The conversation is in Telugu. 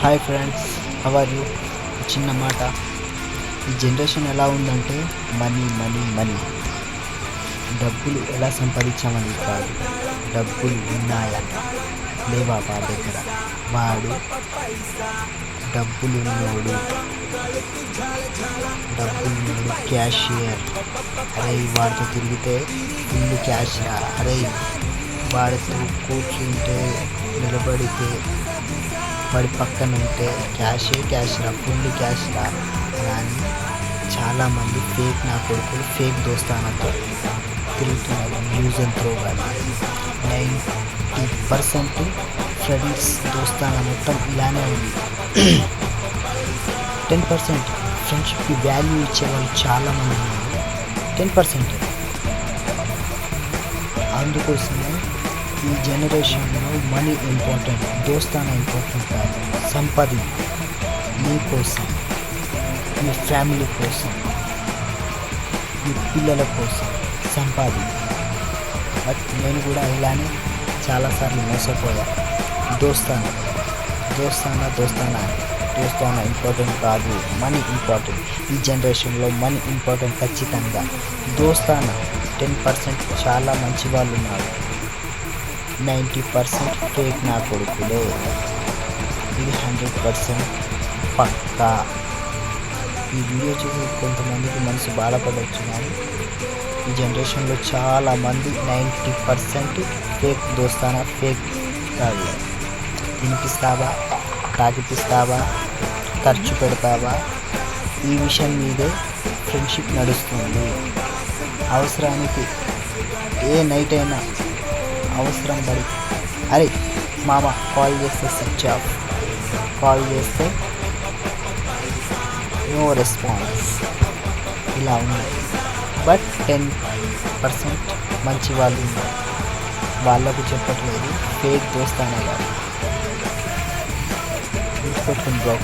Hi friends, how are you? చిన్న మాట, ఈ జనరేషన్ ఎలా ఉందంటే మనీ మనీ మనీ. డబ్బులు ఎలా సంపాదించామని కాదు, డబ్బులు ఉన్నాయా లేవా వాడి దగ్గర. వాడు డబ్బులున్నోడు క్యాషియర్. అరే వాడితో తిరిగితే ఫుల్ క్యాష్ రా, అరే వాడితో కూర్చుంటే నిలబడితే వాడి పక్కన ఉంటే క్యాష్ రా, ఫుల్ క్యాష్ రా అని చాలామంది ఫేక్ నా కొడుకులు ఫేక్ దోస్తానతో తిరుగుతున్నారు. యూజ్ అండ్ త్రో కానీ 90% ఫ్రెండ్స్ దోస్తాన మొత్తం ఇలానే ఉంది. 10% ఫ్రెండ్షిప్కి వాల్యూ ఇచ్చే వాళ్ళు చాలామంది ఉన్నారు. 10%. అందుకోసమే ఈ జనరేషన్లో మనీ ఇంపార్టెంట్, దోస్తానా ఇంపార్టెంట్ కాదు. సంపద మీ కోసం, మీ ఫ్యామిలీ కోసం, మీ పిల్లల కోసం సంపాది. బట్ నేను కూడా ఇలానే చాలాసార్లు మోసపోయా. దోస్తానా ఇంపార్టెంట్ కాదు, మనీ ఇంపార్టెంట్. ఈ జనరేషన్లో మనీ ఇంపార్టెంట్ ఖచ్చితంగా. దోస్తానా 10% చాలా మంచి వాళ్ళు ఉన్నారు, 90% ఫేక్ నా కొడుకులే. ఇది 100% పక్కా. ఈ వీడియో చూసి కొంతమందికి మనసు బాధపడవచ్చు, కానీ ఈ జనరేషన్లో చాలామంది 90% ఫేక్ దోస్తానా, ఫేక్ కాదు. తినిపిస్తావా, తాగిపిస్తావా, ఖర్చు పెడతావా, ఈ విషయం మీదే ఫ్రెండ్షిప్ నడుస్తుంది. అవసరానికి ఏ నైట్ అయినా అవసరం పడి అరే మామ కాల్ చేస్తే స్విచ్ ఆఫ్, కాల్ చేస్తే నో రెస్పాన్స్, ఇలా ఉంది. బట్ 10% మంచి వాళ్ళు ఉన్నారు, వాళ్ళకు చెప్పట్లేదు. ఫేక్ దోస్తానే కాదు. గుర్తుపెట్టుకుని బ్రో.